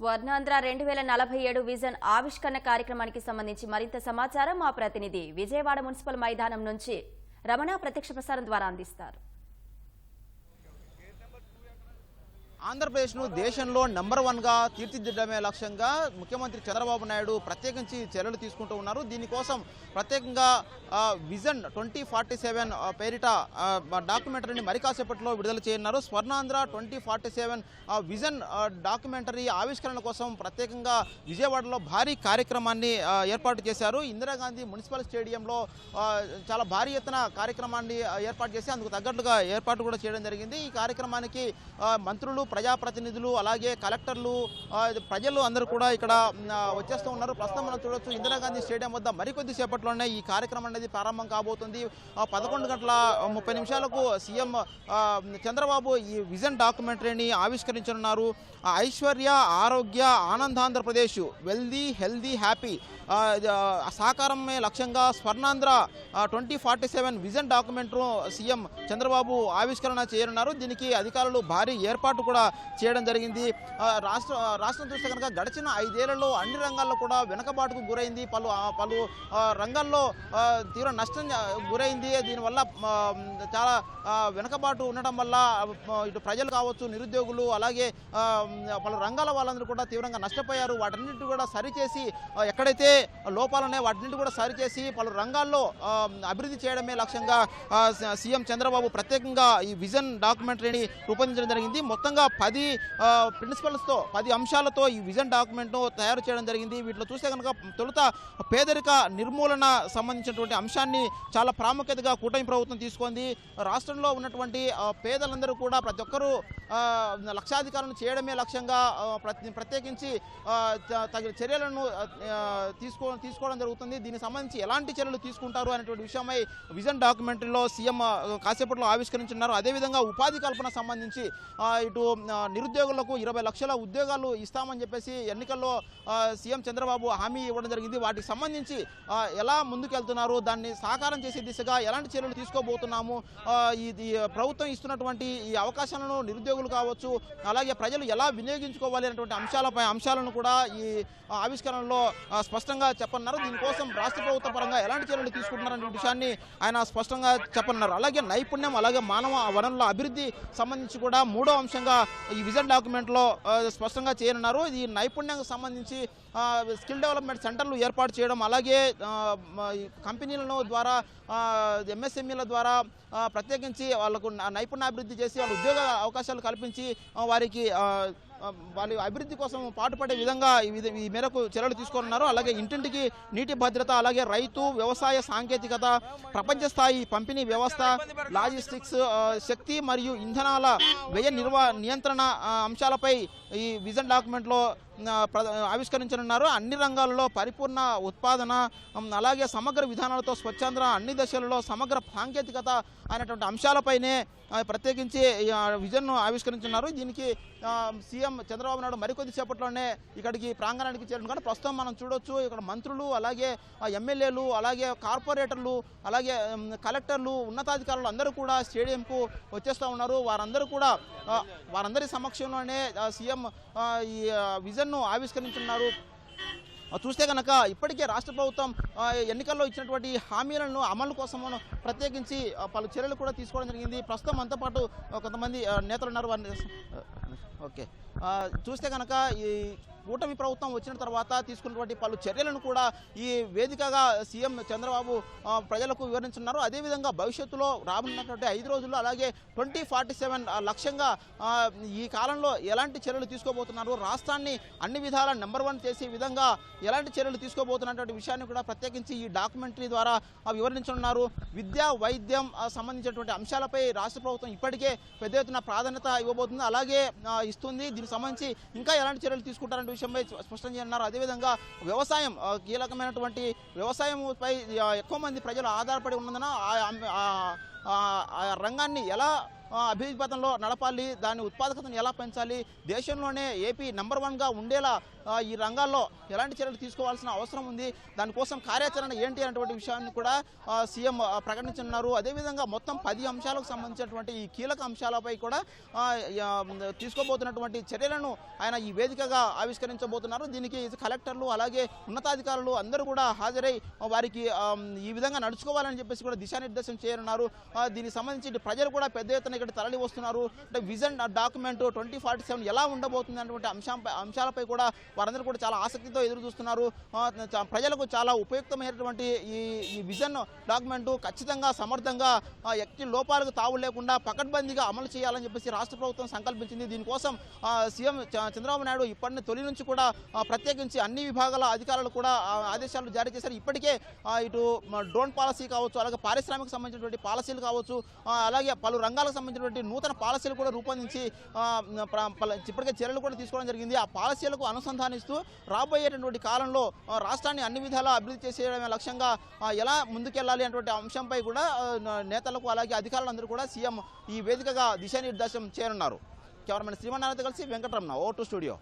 Swarnandhra 2047 vision ఆవిష్కరణ కార్యక్రమానికి సంబంధించి మరింత సమాచారం మా ప్రతినిధి విజయవాడ మున్సిపల్ మైదానం నుంచి రమణ ప్రత్యక్ష ప్రసారం ద్వారా అందిస్తారు. ఆంధ్రప్రదేశ్ను దేశంలో నెంబర్ 1గా తీర్చిదిద్దడమే లక్ష్యంగా ముఖ్యమంత్రి చంద్రబాబు నాయుడు ప్రత్యేకించి చర్యలు తీసుకుంటూ ఉన్నారు. దీనికోసం ప్రత్యేకంగా విజన్ 2047 పేరిట డాక్యుమెంటరీని మరి కాసేపట్లో విడుదల చేయనున్నారు. స్వర్ణాంధ్ర 2047 విజన్ డాక్యుమెంటరీ ఆవిష్కరణ కోసం ప్రత్యేకంగా విజయవాడలో భారీ కార్యక్రమాన్ని ఏర్పాటు చేశారు. ఇందిరాగాంధీ మున్సిపల్ స్టేడియంలో చాలా భారీ ఎత్తున కార్యక్రమాన్ని ఏర్పాటు చేసి అందుకు తగ్గట్లుగా ఏర్పాటు కూడా చేయడం జరిగింది. ఈ కార్యక్రమానికి మంత్రులు, ప్రజాప్రతినిధులు, అలాగే కలెక్టర్లు, ప్రజలు అందరూ కూడా ఇక్కడ వచ్చేస్తూ ఉన్నారు. ప్రస్తుతం మనం చూడొచ్చు ఇందిరాగాంధీ స్టేడియం వద్ద మరికొద్ది సేపట్లోనే ఈ కార్యక్రమం అనేది ప్రారంభం కాబోతుంది. 11:30 సీఎం చంద్రబాబు ఈ విజన్ డాక్యుమెంటరీని ఆవిష్కరించనున్నారు. ఐశ్వర్య, ఆరోగ్య, ఆనందాంధ్రప్రదేశ్, వెల్దీ, హెల్దీ, హ్యాపీ సాకారమే లక్ష్యంగా Swarnandhra 2047 vision documentary CM Chandrababu ఆవిష్కరణ చేయనున్నారు. దీనికి అధికారులు భారీ ఏర్పాటు కూడా చేయడం జరిగింది. రాష్ట్రం చూస్తే కనుక గడిచిన 5 ఏళ్లలో అన్ని రంగాల్లో కూడా వెనుకబాటుకు గురైంది. పలు రంగాల్లో తీవ్ర నష్టం గురైంది. దీనివల్ల చాలా వెనుకబాటు ఉండటం వల్ల ఇటు ప్రజలు కావచ్చు, నిరుద్యోగులు, అలాగే పలు రంగాల వాళ్ళందరూ కూడా తీవ్రంగా నష్టపోయారు. వాటన్నింటి కూడా సరిచేసి ఎక్కడైతే లోపాలున్నాయో వాటిని కూడా సరిచేసి పలు రంగాల్లో అభివృద్ధి చేయడమే లక్ష్యంగా సీఎం చంద్రబాబు ప్రత్యేకంగా ఈ విజన్ డాక్యుమెంటరీని రూపొందించడం జరిగింది. మొత్తంగా 10 ప్రిన్సిపల్స్తో 10 అంశాలతో ఈ విజన్ డాక్యుమెంట్ను తయారు చేయడం జరిగింది. వీటిలో చూస్తే కనుక తొలుత పేదరిక నిర్మూలన సంబంధించినటువంటి అంశాన్ని చాలా ప్రాముఖ్యతగా కూటమి ప్రభుత్వం తీసుకుంది. రాష్ట్రంలో ఉన్నటువంటి పేదలందరూ కూడా ప్రతి ఒక్కరూ లక్షాధికారులను చేయడమే లక్ష్యంగా ప్రత్యేకించి తగిన చర్యలను తీసుకోవడం జరుగుతుంది. దీనికి సంబంధించి ఎలాంటి చర్యలు తీసుకుంటారు అనేటువంటి విషయమై విజన్ డాక్యుమెంటరీలో సీఎం కాసేపట్లో ఆవిష్కరించున్నారు. అదేవిధంగా ఉపాధి కల్పన సంబంధించి ఇటు నిరుద్యోగులకు 20 లక్షల ఉద్యోగాలు ఇస్తామని చెప్పేసి ఎన్నికల్లో సీఎం చంద్రబాబు హామీ ఇవ్వడం జరిగింది. వాటికి సంబంధించి ఎలా ముందుకెళ్తున్నారు, దాన్ని సాకారం చేసే దిశగా ఎలాంటి చర్యలు తీసుకోబోతున్నాము, ఈ ప్రభుత్వం ఇస్తున్నటువంటి ఈ అవకాశాలను నిరుద్యోగులు కావచ్చు, అలాగే ప్రజలు ఎలా వినియోగించుకోవాలి అనేటువంటి అంశాలను కూడా ఈ ఆవిష్కరణలో స్పష్టంగా చెప్పనున్నారు. దీనికోసం రాష్ట్ర ప్రభుత్వ పరంగా ఎలాంటి చర్యలు తీసుకుంటున్నారనే విషయాన్ని ఆయన స్పష్టంగా చెప్పనున్నారు. అలాగే నైపుణ్యం, అలాగే మానవ వనరుల అభివృద్ధి సంబంధించి కూడా 3వ అంశంగా ఈ విజన్ డాక్యుమెంట్లో స్పష్టంగా చేయనున్నారు. ఈ నైపుణ్యానికి సంబంధించి స్కిల్ డెవలప్మెంట్ సెంటర్లు ఏర్పాటు చేయడం, అలాగే కంపెనీలను ద్వారా ఎంఎస్ఎంఈల ద్వారా ప్రత్యేకించి వాళ్ళకు నైపుణ్యాభివృద్ధి చేసి వాళ్ళ ఉద్యోగ అవకాశాలు కల్పించి వారికి వాళ్ళ అభివృద్ధి కోసం పాటుపడే విధంగా ఈ మేరకు చర్యలు తీసుకున్నారు. అలాగే ఇంటింటికి నీటి భద్రత, అలాగే రైతు, వ్యవసాయ సాంకేతికత, ప్రపంచ స్థాయి పంపిణీ వ్యవస్థ, లాజిస్టిక్స్, శక్తి మరియు ఇంధనాల వ్యయ నియంత్రణ అంశాలపై ఈ విజన్ డాక్యుమెంట్లో ఆవిష్కరించనున్నారు. అన్ని రంగాలలో పరిపూర్ణ ఉత్పాదన, అలాగే సమగ్ర విధానాలతో స్వచ్ఛంద్ర, అన్ని దశలలో సమగ్ర సాంకేతికత అనేటువంటి అంశాలపైనే ప్రత్యేకించి విజన్ను ఆవిష్కరించున్నారు. దీనికి సీఎం చంద్రబాబు నాయుడు మరికొద్ది సేపట్లోనే ఇక్కడికి ప్రాంగణానికి చేరడం. కానీ ప్రస్తుతం మనం చూడొచ్చు ఇక్కడ మంత్రులు, అలాగే ఎమ్మెల్యేలు, అలాగే కార్పొరేటర్లు, అలాగే కలెక్టర్లు, ఉన్నతాధికారులు అందరూ కూడా స్టేడియంకు వచ్చేస్తూ ఉన్నారు. వారందరి సమక్షంలోనే సీఎం ఈ విజన్ను ఆవిష్కరించున్నారు. చూస్తే కనుక ఇప్పటికే రాష్ట్ర ప్రభుత్వం ఎన్నికల్లో ఇచ్చినటువంటి హామీలను అమలు కోసం ప్రత్యేకించి పలు చర్యలు కూడా తీసుకోవడం జరిగింది. ప్రస్తుతం మనతో పాటు కొంతమంది నేతలు ఉన్నారు. ఓకే, చూస్తే కనుక ఈ కూటమి ప్రభుత్వం వచ్చిన తర్వాత తీసుకున్నటువంటి పలు చర్యలను కూడా ఈ వేదికగా సీఎం చంద్రబాబు ప్రజలకు వివరించున్నారు. అదేవిధంగా భవిష్యత్తులో రానున్నటువంటి 5 రోజుల్లో అలాగే 2047 లక్ష్యంగా ఈ కాలంలో ఎలాంటి చర్యలు తీసుకోబోతున్నారు, రాష్ట్రాన్ని అన్ని విధాల నెంబర్ 1 చేసే విధంగా ఎలాంటి చర్యలు తీసుకోబోతున్నటువంటి విషయాన్ని కూడా ప్రత్యేకించి ఈ డాక్యుమెంటరీ ద్వారా వివరించనున్నారు. విద్య, వైద్యం సంబంధించినటువంటి అంశాలపై రాష్ట్ర ప్రభుత్వం ఇప్పటికే పెద్ద ఎత్తున ప్రాధాన్యత ఇవ్వబోతుంది, అలాగే ఇస్తుంది. దీనికి సంబంధించి ఇంకా ఎలాంటి చర్యలు తీసుకుంటారనే విషయంపై స్పష్టం చేయనున్నారు. అదేవిధంగా వ్యవసాయం, కీలకమైనటువంటి వ్యవసాయంపై ఎక్కువ మంది ప్రజలు ఆధారపడి ఉన్నందున ఆ రంగాన్ని ఎలా అభివృద్ధి పథంలో నడపాలి, దాని ఉత్పాదకతను ఎలా పెంచాలి, దేశంలోనే ఏపీ నెంబర్ 1గా ఉండేలా ఈ రంగాల్లో ఎలాంటి చర్యలు తీసుకోవాల్సిన అవసరం ఉంది, దానికోసం కార్యాచరణ ఏంటి అనేటువంటి విషయాన్ని కూడా సీఎం ప్రకటించనున్నారు. అదేవిధంగా మొత్తం 10 అంశాలకు సంబంధించినటువంటి ఈ కీలక అంశాలపై కూడా తీసుకోబోతున్నటువంటి చర్యలను ఆయన ఈ వేదికగా ఆవిష్కరించబోతున్నారు. దీనికి కలెక్టర్లు అలాగే ఉన్నతాధికారులు అందరూ కూడా హాజరై వారికి ఈ విధంగా నడుచుకోవాలని చెప్పేసి కూడా దిశానిర్దేశం చేయనున్నారు. దీనికి సంబంధించి ప్రజలు కూడా పెద్ద ఎత్తున ఇక్కడ తరలి వస్తున్నారు. అంటే విజన్ డాక్యుమెంట్ 2047 ఎలా ఉండబోతుంది అన్నటువంటి అంశాలపై కూడా వారందరూ కూడా చాలా ఆసక్తితో ఎదురు చూస్తున్నారు. ప్రజలకు చాలా ఉపయుక్తమైనటువంటి ఈ విజన్ డాక్యుమెంట్ ఖచ్చితంగా సమర్థంగా ఎట్టి లోపాలకు తావు లేకుండా పకడ్బందీగా అమలు చేయాలని చెప్పేసి రాష్ట్ర ప్రభుత్వం సంకల్పించింది. దీనికోసం సీఎం చంద్రబాబు నాయుడు ఇప్పటి తొలి నుంచి కూడా ప్రత్యేకించి అన్ని విభాగాల అధికారులు కూడా ఆదేశాలు జారీ చేశారు. ఇప్పటికే ఇటు డ్రోన్ పాలసీ కావచ్చు, అలాగే పారిశ్రామిక సంబంధించినటువంటి పాలసీలు కావచ్చు, అలాగే పలు రంగాలకు సంబంధించినటువంటి నూతన పాలసీలు కూడా రూపొందించి ఇప్పటికే చర్యలు కూడా తీసుకోవడం జరిగింది. ఆ పాలసీలకు అనుసంధానిస్తూ రాబోయేటటువంటి కాలంలో రాష్ట్రాన్ని అన్ని విధాలా అభివృద్ధి చేసేయడమే లక్ష్యంగా ఎలా ముందుకెళ్లాలి అనేటువంటి అంశంపై కూడా నేతలకు అలాగే అధికారులందరూ కూడా సీఎం ఈ వేదికగా దిశానిర్దేశం చేయనున్నారు. కెమెరామెన్ శ్రీమన్నారాయణతో కలిసి వెంకటరమణ, O2 స్టూడియో.